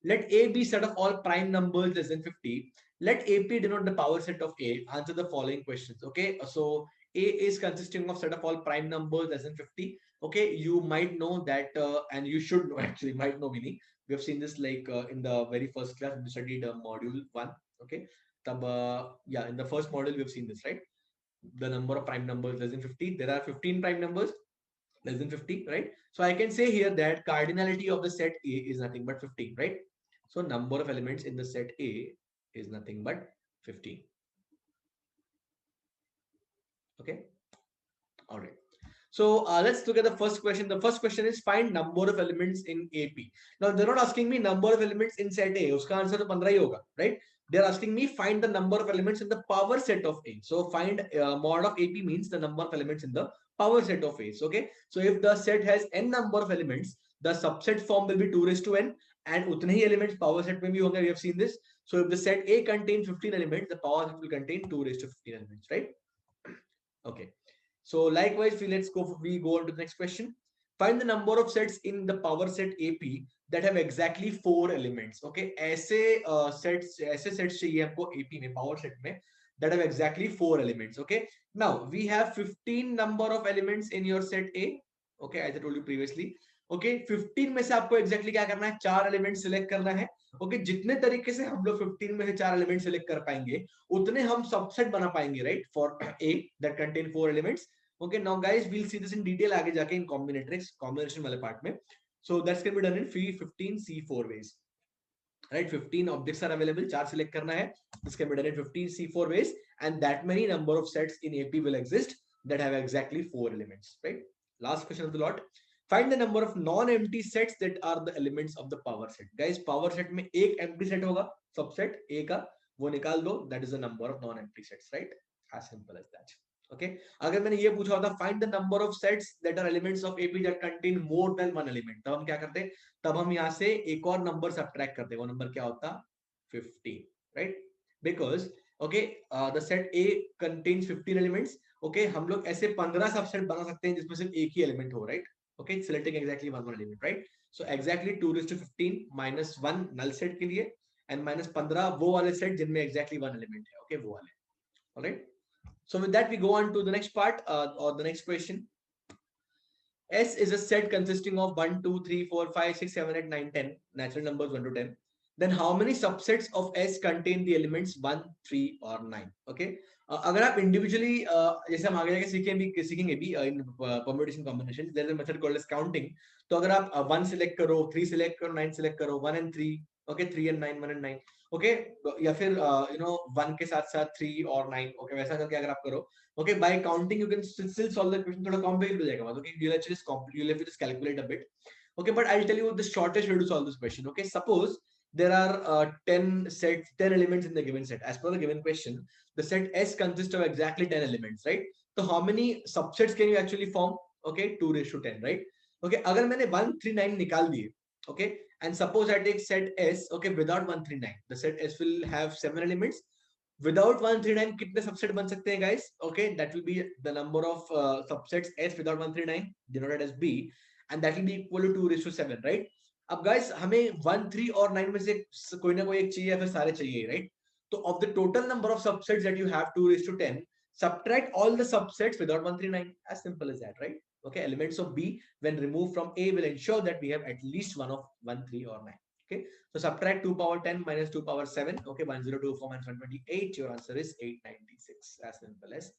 Let A be set of all prime numbers less than 50. Let AP denote the power set of A. Answer the following questions. Okay, so A is consisting of set of all prime numbers less than 50. Okay, you might know that, and you should know actually, might know meaning. We have seen this like in the very first class we studied module 1. Okay, yeah, in the first module we have seen this, right? The number of prime numbers less than 50. There are 15 prime numbers less than 50, right? So I can say here that cardinality of the set A is nothing but 15, right? So number of elements in the set A is nothing but 15. Okay. All right. So let's look at the first question. The first question is find number of elements in AP. Now they're not asking me number of elements in set A. Uska answer to 15 ही होगा, right? They're asking me find the number of elements in the power set of A. So find mod of AP means the number of elements in the power set of A. So, okay. So if the set has n number of elements, the subset form will be 2 raised to n, and उतने ही elements power set में भी होंगे. We have seen this. So if the set A contains 15 elements, the power set will contain 2 raised to 15 elements, right? Okay. So likewise, we go on to the next question. Find the number of sets in the power set AP that have exactly 4 elements. Okay, ऐसे sets चाहिए हमको AP में, power set में, that have exactly 4 elements. Okay, now we have 15 number of elements in your set A. Okay, as I told you previously. Okay, 15 में से आपको exactly क्या करना है? 4 elements select करना है. ओके जितने तरीके से हम लोग 15 में से 4 एलिमेंट सेलेक्ट कर पाएंगे उतने हम सबसेट बना पाएंगे, right, for A that contain 4 elements. Okay now guys we'll see this in detail आगे जाके इन कॉम्बिनेटरिक्स कॉम्बिनेशन वाले पार्ट में. So that's can be done in 15 C4 ways, right? 15 objects are available, 4 select करना है. This can be done in 15 C4 ways, and that many number of sets in AP will exist that have exactly 4 elements, right? Last question of the lot. Find the number of non-empty sets that are the elements of the power set. Guys, power set में एक empty set होगा, subset A का, वो निकाल दो. That is the number of non-empty sets, right? As simple as that. Okay. अगर मैंने ये पूछा होता find the number of sets that are elements of AP that contain more than one element, तब हम क्या करते? तब हम यहाँ से एक और नंबर सब्ट्रैक्ट करते. वो नंबर क्या होता? 15, right? Because okay, the set A contains 15 elements. Okay, हम लोग ऐसे 15 सबसेट बना सकते हैं जिसमें सिर्फ एक ही एलिमेंट हो, right? Okay, selecting exactly one element, right? So exactly 2 raised to 15 minus 1 null set के लिए, and minus 15 वो वाले set जिनमें exactly one element है. Okay, वो वाले. All right. So with that we go on to the next part, or the next question. S is a set consisting of 1, 2, 3, 4, 5, 6, 7, 8, 9, 10 natural numbers 1 to 10. Then how many subsets of S contain the elements 1, 3 or 9? Okay. अगर आप individually जैसे हम आगे जाके सीखेंगे भी in permutation combinations, there is a method called as counting. तो अगर आप 1 select करो, 3 select करो, 9 select करो, 1 and 3, okay, 3 and 9, 1 and 9, okay, या फिर 1 के साथ साथ 3 और 9, okay, वैसा करके अगर आप करो, okay, by counting you can still solve the question. थोड़ा complicated हो जाएगा, okay, you'll have to just calculate a bit. Okay, but I'll tell you the shortest way to solve this question. Okay, suppose there are 10 elements in the given set. As per the given question, the set S consists of exactly 10 elements, right? So how many subsets can you actually form? Okay, 2 raised to 10, right? Okay, अगर मैंने 1, 3, 9 निकाल दिए, okay, and suppose I take set S, okay, without 1, 3, 9, the set S will have 7 elements. Without 1, 3, 9 कितने subset बन सकते हैं, guys? Okay, that will be the number of subsets S without 1, 3, 9 denoted as B, and that will be equal to 2 raised to 7, right? अब guys हमें 1, 3 और 9 में से कोई ना कोई एक चाहिए या फिर सारे चाहिए, राइट? तो of the total number of subsets that you have 2 raised to 10, subtract all the subsets without 1, 3, 9. As simple as that, right? Okay, elements of B when removed from A will ensure that we have at least one of 1, 3 or 9. Okay, so subtract 2 power 10 minus 2 power 7. Okay, 1024 minus 128. Your answer is 896. As simple as